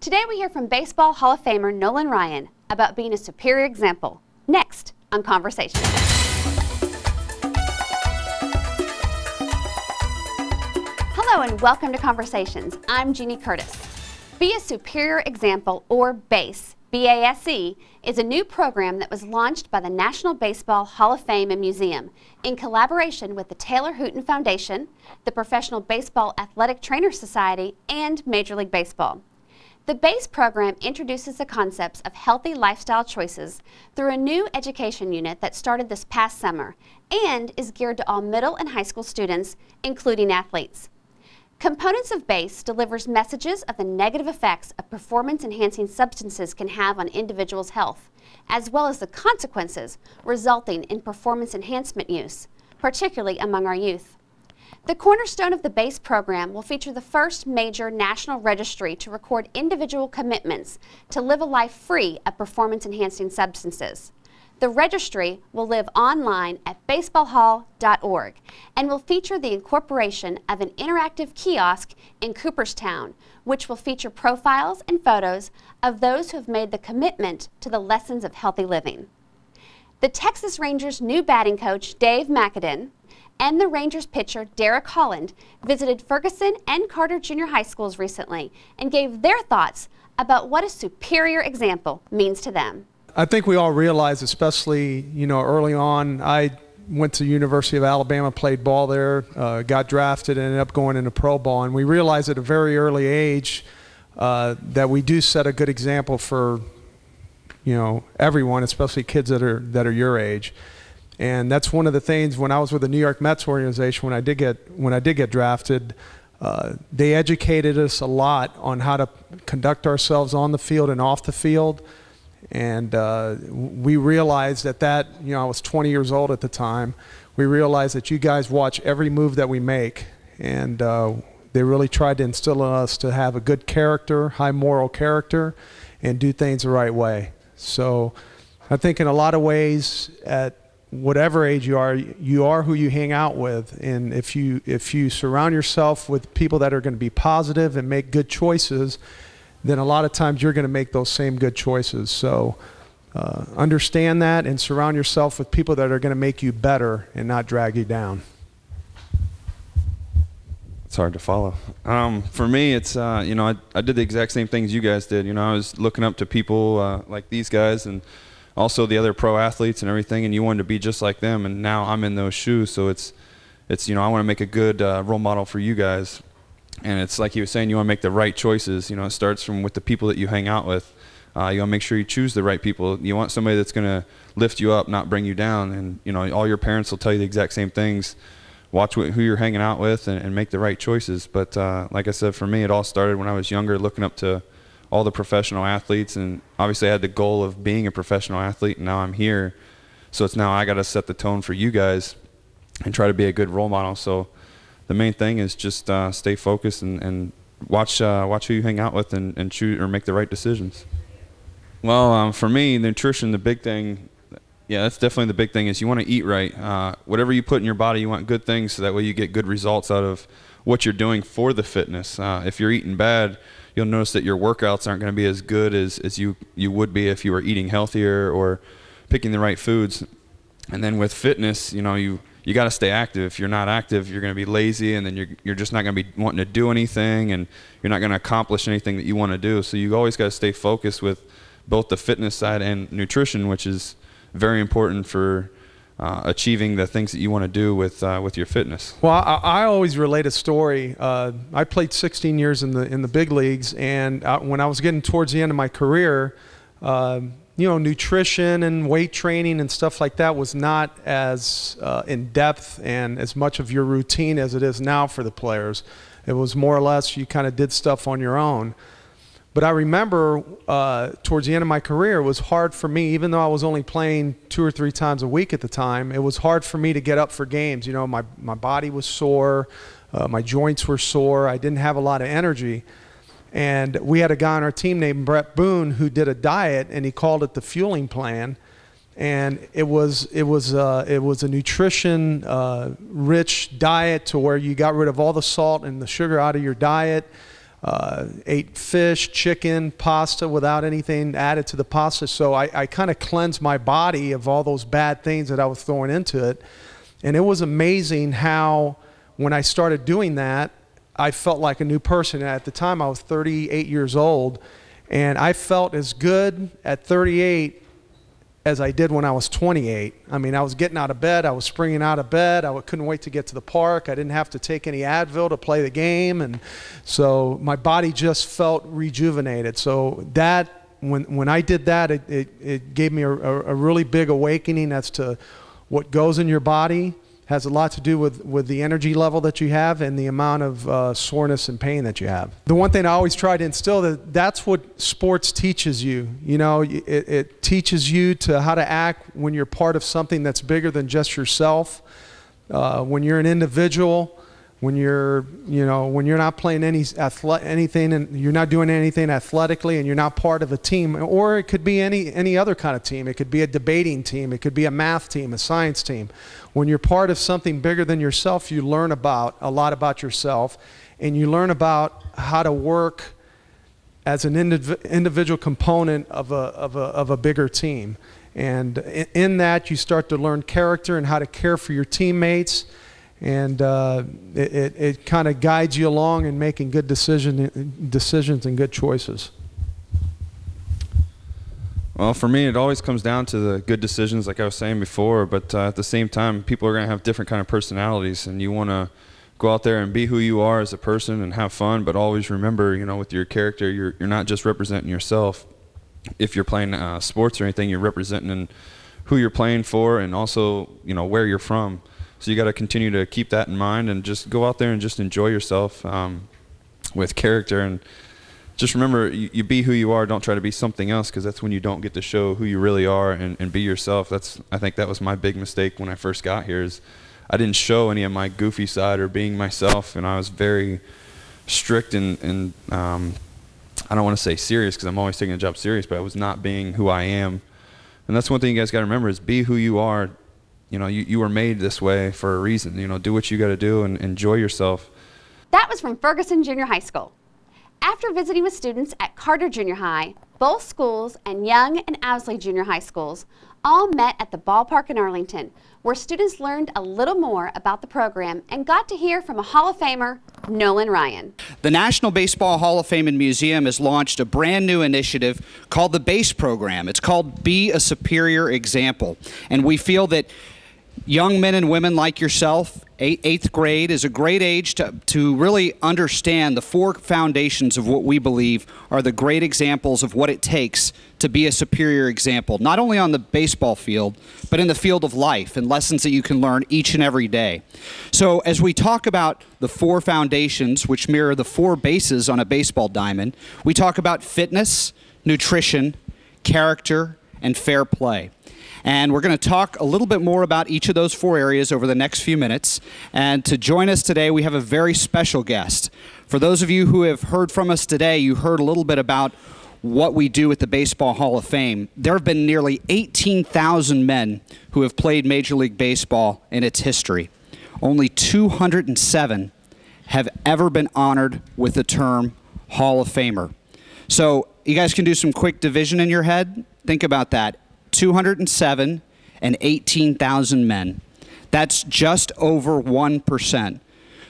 Today we hear from Baseball Hall of Famer Nolan Ryan about being a superior example. Next on Conversations. Hello and welcome to Conversations. I'm Jeannie Curtis. Be a Superior Example, or B.A.S.E, B-A-S-E, is a new program that was launched by the National Baseball Hall of Fame and Museum in collaboration with the Taylor Hooten Foundation, the Professional Baseball Athletic Trainers Society, and Major League Baseball. The B.A.S.E program introduces the concepts of healthy lifestyle choices through a new education unit that started this past summer and is geared to all middle and high school students, including athletes. Components of B.A.S.E delivers messages of the negative effects of performance-enhancing substances can have on individuals' health, as well as the consequences resulting in performance enhancement use, particularly among our youth. The cornerstone of the B.A.S.E program will feature the first major national registry to record individual commitments to live a life free of performance-enhancing substances. The registry will live online at baseballhall.org and will feature the incorporation of an interactive kiosk in Cooperstown, which will feature profiles and photos of those who have made the commitment to the lessons of healthy living. The Texas Rangers' new batting coach, Dave Magadan, and the Rangers pitcher, Holland, visited Ferguson and Carter Junior High Schools recently and gave their thoughts about what a superior example means to them. I think we all realize, especially, early on, I went to the University of Alabama, played ball there, got drafted, and ended up going into pro ball. And we realized at a very early age that we do set a good example for, everyone, especially kids that are your age. And that's one of the things when I was with the New York Mets organization, when I did get drafted, they educated us a lot on how to conduct ourselves on the field and off the field. And we realized that I was 20 years old at the time. We realized that you guys watch every move that we make, and they really tried to instill in us to have a good character, high moral character, and do things the right way. So I think in a lot of ways, at whatever age you are who you hang out with. And if you surround yourself with people that are going to be positive and make good choices, then a lot of times you're going to make those same good choices. So understand that and surround yourself with people that are going to make you better and not drag you down. It's hard to follow. For me, it's, I did the exact same things you guys did. I was looking up to people like these guys and also the other pro athletes and everything, and you wanted to be just like them, and now I'm in those shoes. So it's I want to make a good role model for you guys. And it's like he was saying, you want to make the right choices. It starts from with the people that you hang out with. You want to make sure you choose the right people. You want somebody that's going to lift you up, not bring you down. And all your parents will tell you the exact same things. Watch who you're hanging out with and make the right choices. But like I said, for me, it all started when I was younger, looking up to all the professional athletes. And obviously I had the goal of being a professional athlete, and now I'm here. So it's now I got to set the tone for you guys and try to be a good role model. So the main thing is just stay focused and watch who you hang out with and choose or make the right decisions. Well, for me, nutrition, the big thing, yeah, that's definitely the big thing, is you want to eat right. Whatever you put in your body, you want good things, so that way you get good results out of what you're doing for the fitness. If you're eating bad, you'll notice that your workouts aren't going to be as good as you would be if you were eating healthier or picking the right foods. And then with fitness, you got to stay active. If you're not active, you're going to be lazy, and then you're just not going to be wanting to do anything, and you're not going to accomplish anything that you want to do. So you always got to stay focused with both the fitness side and nutrition, which is very important for achieving the things that you want to do with your fitness. Well, I always relate a story. I played 16 years in the big leagues, and when I was getting towards the end of my career, nutrition and weight training and stuff like that was not as in depth and as much of your routine as it is now for the players. It was more or less you kind of did stuff on your own. But I remember towards the end of my career, it was hard for me, even though I was only playing 2 or 3 times a week at the time, it was hard for me to get up for games. My body was sore, my joints were sore, I didn't have a lot of energy. And we had a guy on our team named Brett Boone who did a diet, and he called it the fueling plan. And it was a nutrition rich diet to where you got rid of all the salt and the sugar out of your diet. ate fish, chicken, pasta without anything added to the pasta. So I kind of cleansed my body of all those bad things that I was throwing into it. And it was amazing how when I started doing that, I felt like a new person. At the time, I was 38 years old, and I felt as good at 38 as I did when I was 28. I mean, I was getting out of bed, I was springing out of bed, I couldn't wait to get to the park, I didn't have to take any Advil to play the game, and so my body just felt rejuvenated. So that, when I did that, it gave me a really big awakening as to what goes in your body. Has a lot to do with the energy level that you have and the amount of soreness and pain that you have. The one thing I always try to instill, that's what sports teaches you. You know, it teaches you to how to act when you're part of something that's bigger than just yourself. When you're an individual, when you're not playing anything and you're not doing anything athletically and you're not part of a team, or it could be any other kind of team. It could be a debating team, it could be a math team, a science team. When you're part of something bigger than yourself, you learn a lot about yourself, and you learn about how to work as an individual component of a bigger team. And in that, you start to learn character and how to care for your teammates. And it kind of guides you along in making good decisions and good choices. Well, for me, it always comes down to the good decisions, like I was saying before. But at the same time, people are going to have different kind of personalities, and you want to go out there and be who you are as a person and have fun. But always remember, you know, with your character, you're not just representing yourself. If you're playing sports or anything, you're representing who you're playing for, and also, you know, where you're from. So you got to continue to keep that in mind and just go out there and just enjoy yourself with character. And just remember, you be who you are. Don't try to be something else, because that's when you don't get to show who you really are and be yourself. I think that was my big mistake when I first got here, is I didn't show any of my goofy side or being myself, and I was very strict and I don't want to say serious, because I'm always taking the job serious, but I was not being who I am. And that's one thing you guys got to remember, is be who you are. You know, you were made this way for a reason. You know, do what you got to do and enjoy yourself. That was from Ferguson Junior High School. After visiting with students at Carter Junior High, both schools and Young and Ousley Junior High schools all met at the ballpark in Arlington, where students learned a little more about the program and got to hear from a Hall of Famer, Nolan Ryan. The National Baseball Hall of Fame and Museum has launched a brand new initiative called the B.A.S.E program. It's called Be a Superior Example. And we feel that young men and women like yourself, eighth grade is a great age to really understand the four foundations of what we believe are the great examples of what it takes to be a superior example, not only on the baseball field, but in the field of life, and lessons that you can learn each and every day. So as we talk about the four foundations, which mirror the four bases on a baseball diamond, we talk about fitness, nutrition, character, and fair play. And we're going to talk a little bit more about each of those four areas over the next few minutes. And to join us today, we have a very special guest. For those of you who have heard from us today, you heard a little bit about what we do at the Baseball Hall of Fame. There have been nearly 18,000 men who have played Major League Baseball in its history. Only 207 have ever been honored with the term Hall of Famer. So you guys can do some quick division in your head. Think about that. 207 and 18,000 men. That's just over 1%.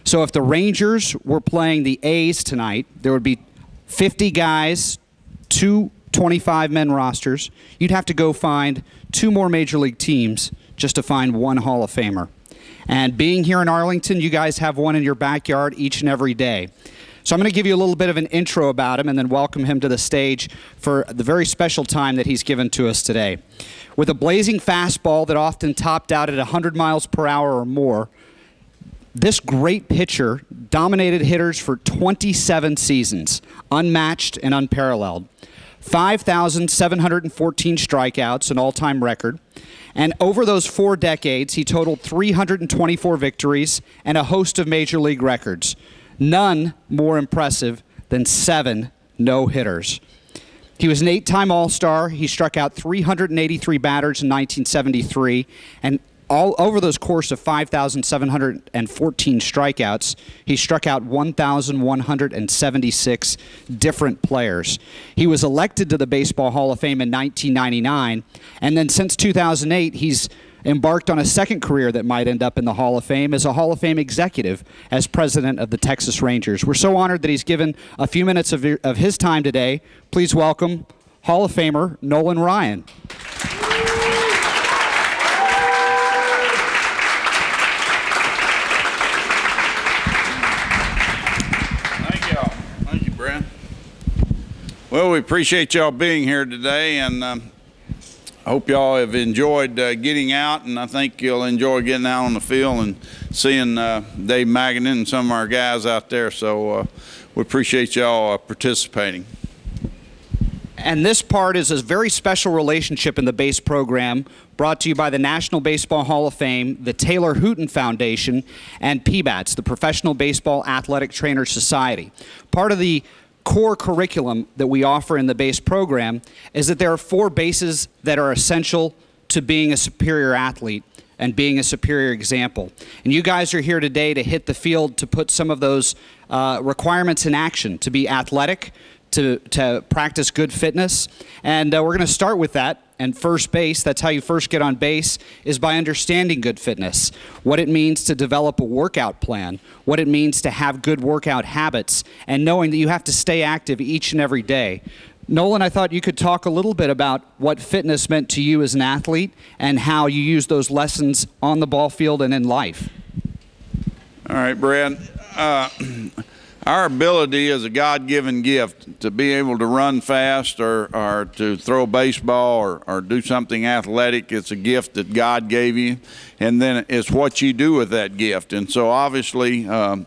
So if the Rangers were playing the A's tonight, there would be 50 guys, two 25-man rosters. You'd have to go find two more Major League teams just to find one Hall of Famer. And being here in Arlington, you guys have one in your backyard each and every day. So I'm going to give you a little bit of an intro about him and then welcome him to the stage for the very special time that he's given to us today. With a blazing fastball that often topped out at 100 miles per hour or more, this great pitcher dominated hitters for 27 seasons, unmatched and unparalleled. 5,714 strikeouts, an all-time record. And over those 4 decades, he totaled 324 victories and a host of Major League records. None more impressive than 7 no-hitters. He was an 8-time All-Star. He struck out 383 batters in 1973 and all over those course of 5,714 strikeouts, he struck out 1,176 different players. He was elected to the Baseball Hall of Fame in 1999, and then since 2008, he's embarked on a second career that might end up in the Hall of Fame as a Hall of Fame executive as president of the Texas Rangers. We're so honored that he's given a few minutes of his time today. Please welcome Hall of Famer Nolan Ryan. Thank y'all. Thank you, Brad. Well, we appreciate y'all being here today, and I hope y'all have enjoyed getting out, and I think you'll enjoy getting out on the field and seeing Dave Magadan and some of our guys out there. So we appreciate y'all participating. And this part is a very special relationship in the BASE program, brought to you by the National Baseball Hall of Fame, the Taylor Hooten Foundation, and PBATS, the Professional Baseball Athletic Trainer Society. Part of the core curriculum that we offer in the BASE program is that there are 4 bases that are essential to being a superior athlete and being a superior example. And you guys are here today to hit the field to put some of those requirements in action, to be athletic, to practice good fitness. And we're going to start with that. And first base, that's how you first get on base, is by understanding good fitness, what it means to develop a workout plan, what it means to have good workout habits, and knowing that you have to stay active each and every day. Nolan, I thought you could talk a little bit about what fitness meant to you as an athlete and how you use those lessons on the ball field and in life. All right, Brad. Our ability is a God-given gift to be able to run fast or to throw a baseball or do something athletic. It's a gift that God gave you, and then it's what you do with that gift. And so obviously the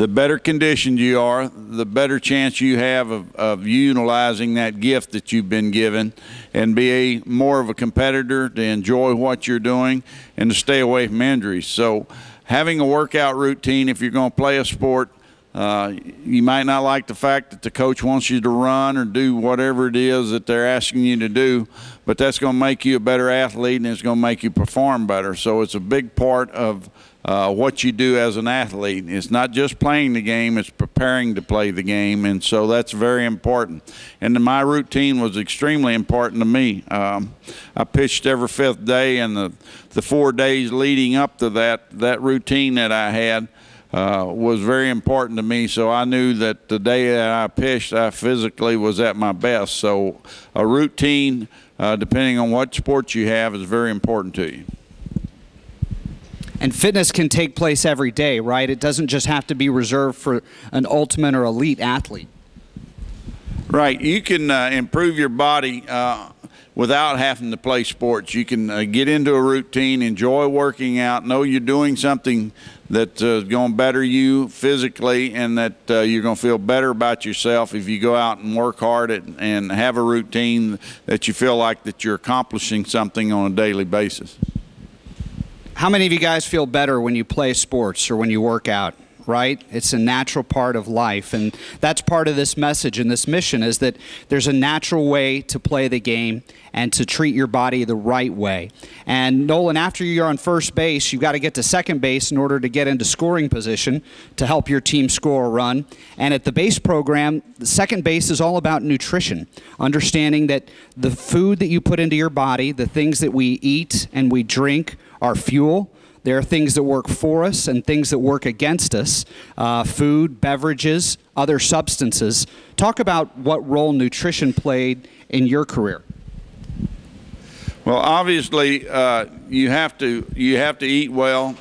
better conditioned you are, the better chance you have of utilizing that gift that you've been given and be more of a competitor, to enjoy what you're doing, and to stay away from injuries. So having a workout routine, if you're going to play a sport, you might not like the fact that the coach wants you to run or do whatever it is that they're asking you to do, but that's going to make you a better athlete and it's going to make you perform better. So it's a big part of what you do as an athlete. It's not just playing the game, it's preparing to play the game, and so that's very important. And my routine was extremely important to me. I pitched every 5th day, and the 4 days leading up to that routine that I had was very important to me. So I knew that the day that I pitched, I physically was at my best. So a routine, depending on what sport you have, is very important to you. And fitness can take place every day, right? It doesn't just have to be reserved for an ultimate or elite athlete. Right. You can improve your body without having to play sports. You can get into a routine, enjoy working out, know you're doing something that's going to better you physically, and that you're going to feel better about yourself if you go out and work hard and have a routine that you feel like that you're accomplishing something on a daily basis. How many of you guys feel better when you play sports or when you work out? Right? It's a natural part of life, and that's part of this message and this mission, is that there's a natural way to play the game and to treat your body the right way. And Nolan, after you're on first base, you've got to get to second base in order to get into scoring position to help your team score a run. And at the BASE program, the second base is all about nutrition, understanding that the food that you put into your body, the things that we eat and we drink, are fuel. There are things that work for us and things that work against us, food, beverages, other substances. Talk about what role nutrition played in your career. Well, obviously, you have to eat well.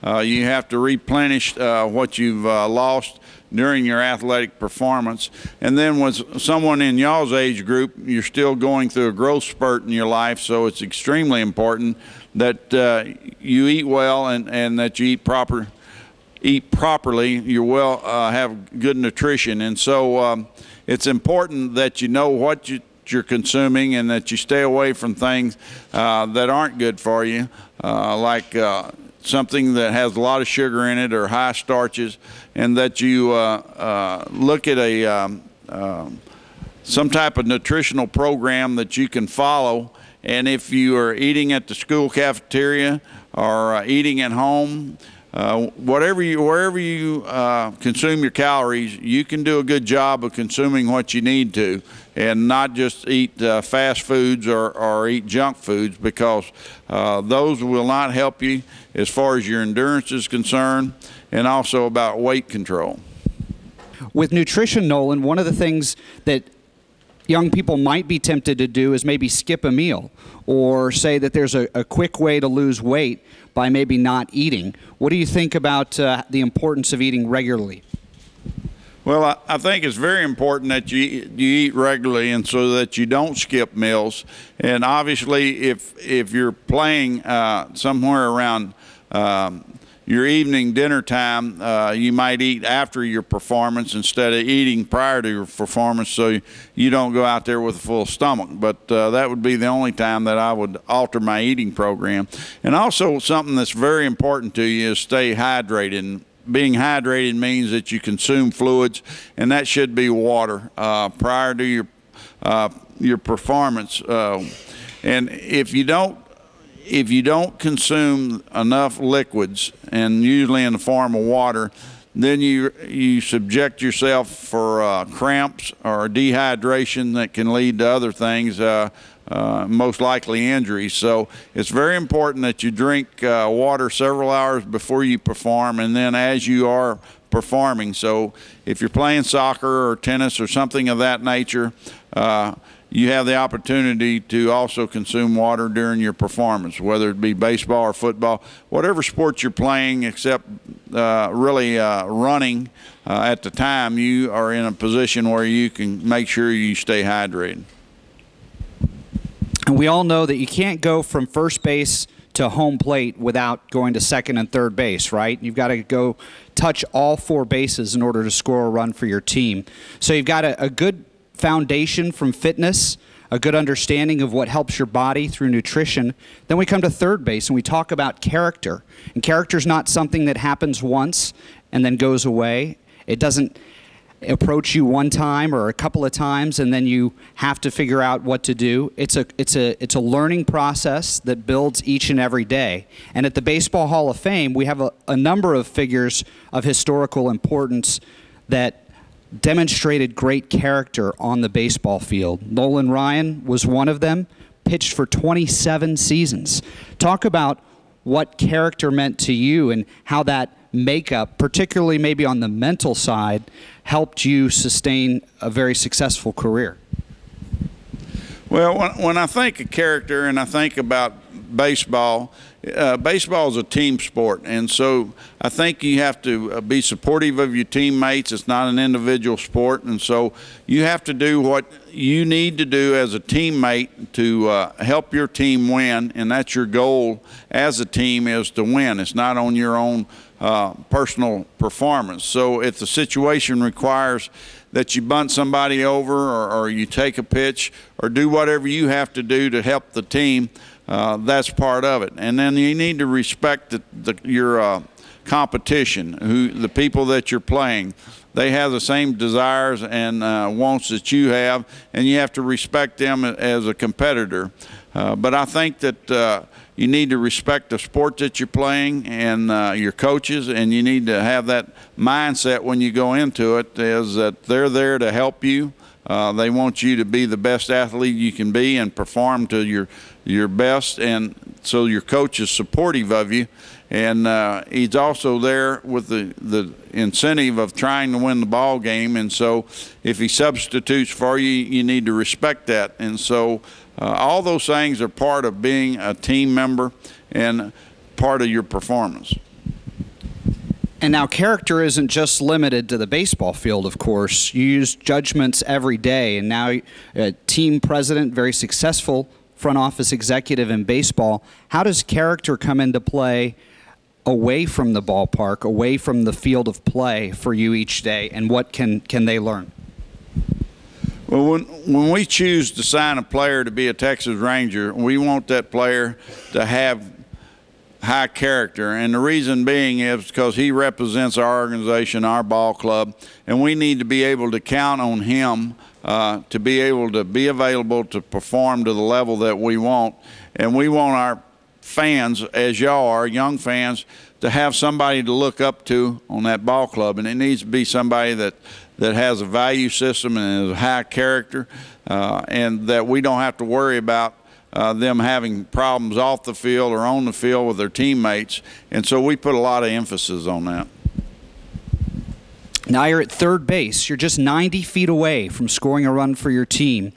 You have to replenish what you've lost during your athletic performance. And then with someone in y'all's age group, you're still going through a growth spurt in your life, so it's extremely important that you eat well and that you eat properly. You have good nutrition, and so it's important that you know what you're consuming and that you stay away from things that aren't good for you, like something that has a lot of sugar in it or high starches, and that you look at some type of nutritional program that you can follow And if you are eating at the school cafeteria or eating at home, wherever you consume your calories, you can do a good job of consuming what you need to, and not just eat fast foods or eat junk foods, because those will not help you as far as your endurance is concerned, and also about weight control. With nutrition, Nolan, one of the things that young people might be tempted to do is maybe skip a meal, or say that there's a quick way to lose weight by maybe not eating. What do you think about the importance of eating regularly? Well, I think it's very important that you eat regularly, and so that you don't skip meals. And obviously, if you're playing somewhere around your evening dinner time, you might eat after your performance instead of eating prior to your performance, so you don't go out there with a full stomach. But that would be the only time that I would alter my eating program. And also, something that's very important to you is stay hydrated. And being hydrated means that you consume fluids, and that should be water prior to your performance. And if you don't consume enough liquids, and usually in the form of water, then you subject yourself for cramps or dehydration that can lead to other things, most likely injuries. So it's very important that you drink water several hours before you perform, and then as you are performing. So if you're playing soccer or tennis or something of that nature, you have the opportunity to also consume water during your performance, whether it be baseball or football, whatever sport you're playing, except really running at the time. You are in a position where you can make sure you stay hydrated. And we all know that you can't go from first base to home plate without going to second and third base, right? You've got to go touch all four bases in order to score a run for your team. So you've got a good foundation from fitness, a good understanding of what helps your body through nutrition. Then we come to third base and we talk about character. And character is not something that happens once and then goes away. It doesn't approach you one time or a couple of times and then you have to figure out what to do. It's a learning process that builds each and every day. And at the Baseball Hall of Fame, we have a number of figures of historical importance that demonstrated great character on the baseball field. Nolan Ryan was one of them, pitched for 27 seasons. Talk about what character meant to you and how that makeup, particularly maybe on the mental side, helped you sustain a very successful career. Well, when I think of character and I think about baseball, baseball is a team sport, and so I think you have to be supportive of your teammates. It's not an individual sport, and so you have to do what you need to do as a teammate to help your team win, and that's your goal as a team, is to win. It's not on your own personal performance. So if the situation requires that you bunt somebody over or you take a pitch or do whatever you have to do to help the team, that's part of it. And then you need to respect your competition, the people that you're playing. They have the same desires and wants that you have, and you have to respect them as a competitor. But I think that you need to respect the sport that you're playing and your coaches, and you need to have that mindset when you go into it, is that they're there to help you. They want you to be the best athlete you can be and perform to your best, and so your coach is supportive of you, and he's also there with the incentive of trying to win the ball game. And so if he substitutes for you, you need to respect that. And so all those things are part of being a team member and part of your performance. And now character isn't just limited to the baseball field, of course. You use judgments every day, and now a team president, very successful front office executive in baseball. How does character come into play away from the ballpark, away from the field of play for you each day, and what can they learn? Well, when we choose to sign a player to be a Texas Ranger, we want that player to have high character, and the reason being is because he represents our organization, our ball club, and we need to be able to count on him to be able to be available to perform to the level that we want. And we want our fans, as y'all are, young fans, to have somebody to look up to on that ball club. And it needs to be somebody that has a value system and is a high character, and that we don't have to worry about them having problems off the field or on the field with their teammates. And so we put a lot of emphasis on that. Now you're at third base. You're just 90 feet away from scoring a run for your team.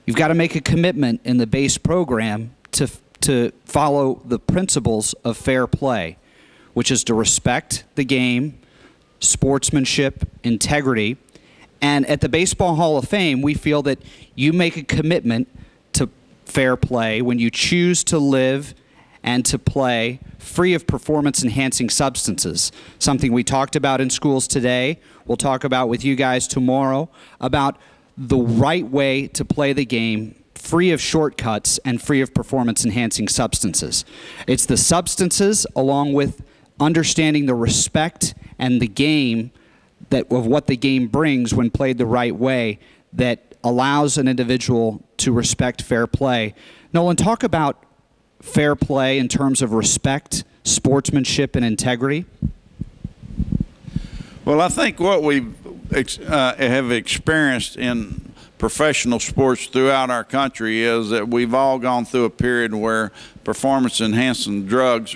You've got to make a commitment in the B.A.S.E program to follow the principles of fair play, which is to respect the game, sportsmanship, integrity. And at the Baseball Hall of Fame, we feel that you make a commitment to fair play when you choose to live and to play free of performance-enhancing substances, something we talked about in schools today. We'll talk about with you guys tomorrow about the right way to play the game free of shortcuts and free of performance-enhancing substances. It's the substances along with understanding the respect and the game of what the game brings when played the right way that allows an individual to respect fair play. Nolan, talk about fair play in terms of respect, sportsmanship, and integrity. Well, I think what we have experienced in professional sports throughout our country is that we've all gone through a period where performance-enhancing drugs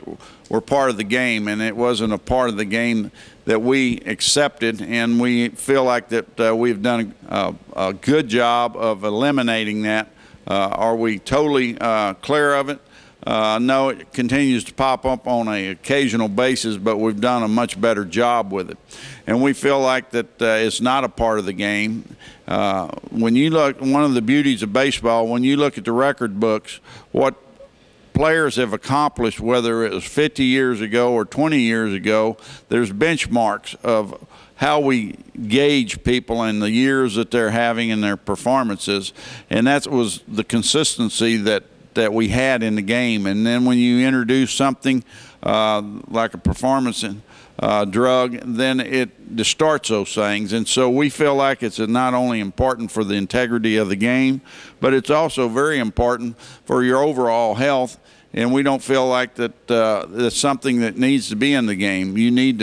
were part of the game, and it wasn't a part of the game that we accepted, and we feel like that we've done a good job of eliminating that. Are we totally clear of it? No, it continues to pop up on an occasional basis, but we've done a much better job with it. And we feel like that it's not a part of the game. When you look, one of the beauties of baseball, when you look at the record books, what players have accomplished, whether it was 50 years ago or 20 years ago, there's benchmarks of how we gauge people and the years that they're having in their performances. And that was the consistency that we had in the game. And then when you introduce something like a performance drug, then it distorts those things. And so we feel like it's not only important for the integrity of the game, but it's also very important for your overall health. And we don't feel like that's something that needs to be in the game. You need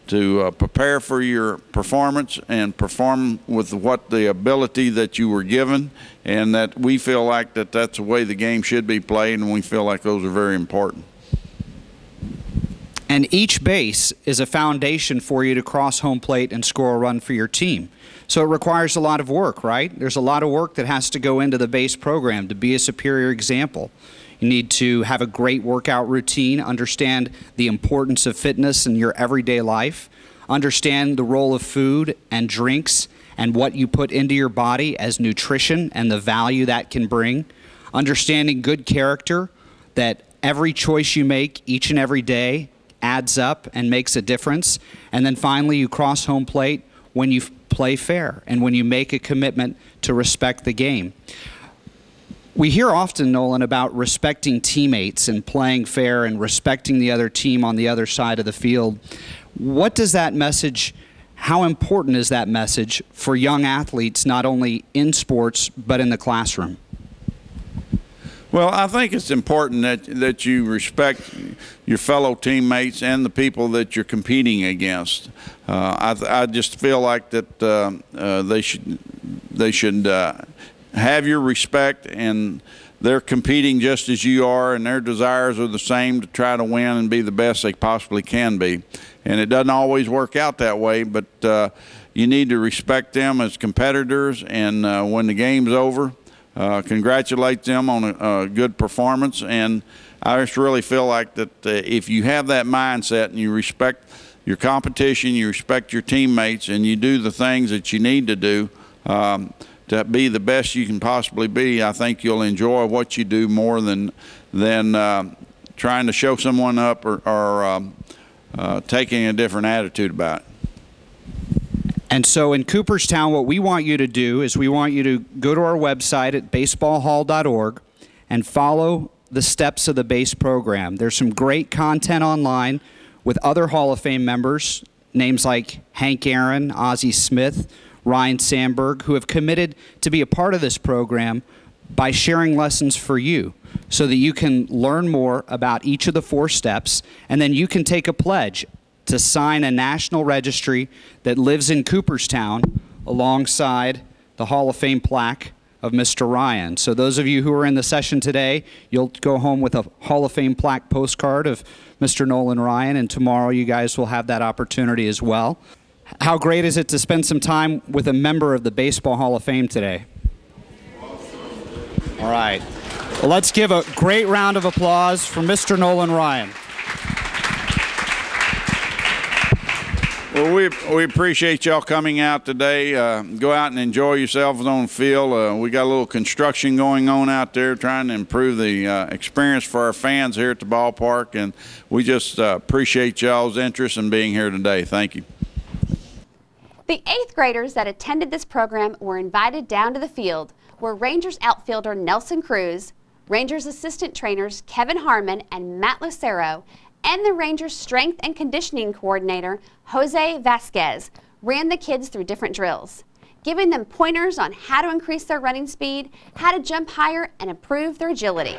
to prepare for your performance and perform with what the ability that you were given, and that we feel like that's the way the game should be played, and we feel like those are very important. And each base is a foundation for you to cross home plate and score a run for your team. So it requires a lot of work, right? There's a lot of work that has to go into the B.A.S.E program to be a superior example. You need to have a great workout routine, understand the importance of fitness in your everyday life, understand the role of food and drinks and what you put into your body as nutrition and the value that can bring, understanding good character, that every choice you make each and every day adds up and makes a difference, and then finally you cross home plate when you play fair and when you make a commitment to respect the game. We hear often, Nolan, about respecting teammates and playing fair and respecting the other team on the other side of the field. What does that message, how important is that message for young athletes, not only in sports, but in the classroom? Well, I think it's important that you respect your fellow teammates and the people that you're competing against. I just feel like that they should have your respect, and they're competing just as you are, and their desires are the same to try to win and be the best they possibly can be. And it doesn't always work out that way, but you need to respect them as competitors, and when the game's over, congratulate them on a good performance. And I just really feel like that if you have that mindset and you respect your competition, you respect your teammates, and you do the things that you need to do to be the best you can possibly be, I think you'll enjoy what you do more than trying to show someone up or taking a different attitude about it. And so in Cooperstown, what we want you to do is we want you to go to our website at baseballhall.org and follow the steps of the B.A.S.E program. There's some great content online with other Hall of Fame members, names like Hank Aaron, Ozzie Smith, Ryan Sandberg, who have committed to be a part of this program by sharing lessons for you so that you can learn more about each of the 4 steps, and then you can take a pledge to sign a national registry that lives in Cooperstown alongside the Hall of Fame plaque of Mr. Ryan. So those of you who are in the session today, you'll go home with a Hall of Fame plaque postcard of Mr. Nolan Ryan, and tomorrow you guys will have that opportunity as well. How great is it to spend some time with a member of the Baseball Hall of Fame today? All right. Well, let's give a great round of applause for Mr. Nolan Ryan. Well, we appreciate y'all coming out today. Go out and enjoy yourselves on the field. We got a little construction going on out there trying to improve the experience for our fans here at the ballpark, and we just appreciate y'all's interest in being here today. Thank you. The 8th graders that attended this program were invited down to the field where Rangers outfielder Nelson Cruz, Rangers assistant trainers Kevin Harmon and Matt Lucero, and the Rangers strength and conditioning coordinator Jose Vasquez ran the kids through different drills, giving them pointers on how to increase their running speed, how to jump higher, and improve their agility.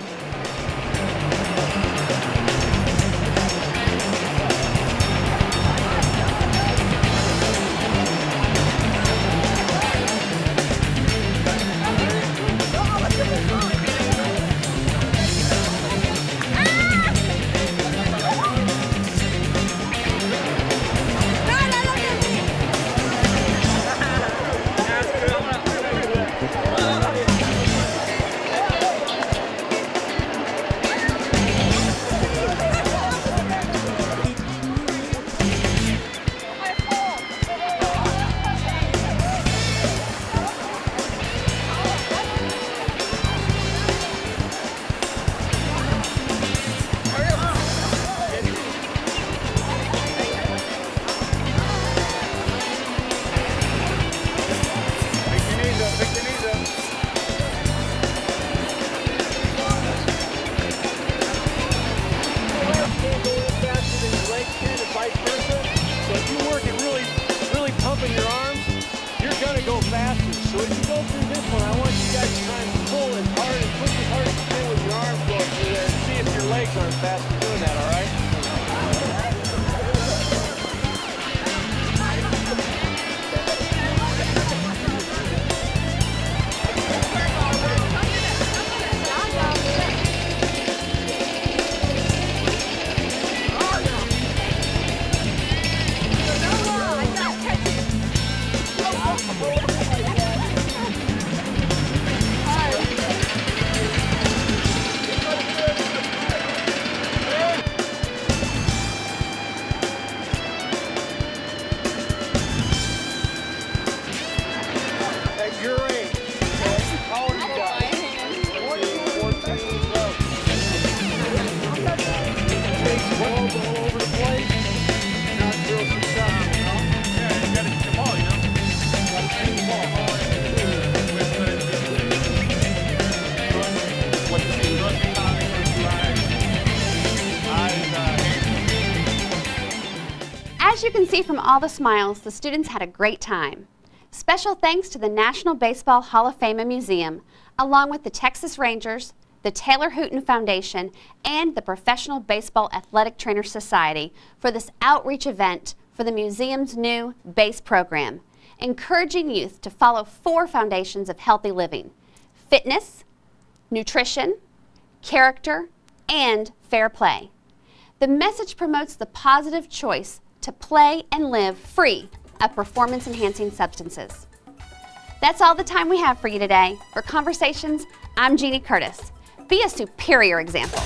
Go faster. So if you go through this one, I want you guys to try and pull as hard and push as hard as you can with your arms going through there and see if your legs aren't faster doing that, all right? As you can see from all the smiles, the students had a great time. Special thanks to the National Baseball Hall of Fame and Museum, along with the Texas Rangers, the Taylor Hooten Foundation, and the Professional Baseball Athletic Trainers Society for this outreach event for the museum's new B.A.S.E program, encouraging youth to follow 4 foundations of healthy living: fitness, nutrition, character, and fair play. The message promotes the positive choice to play and live free of performance-enhancing substances. That's all the time we have for you today. For Conversations, I'm Jeannie Curtis. Be a superior example.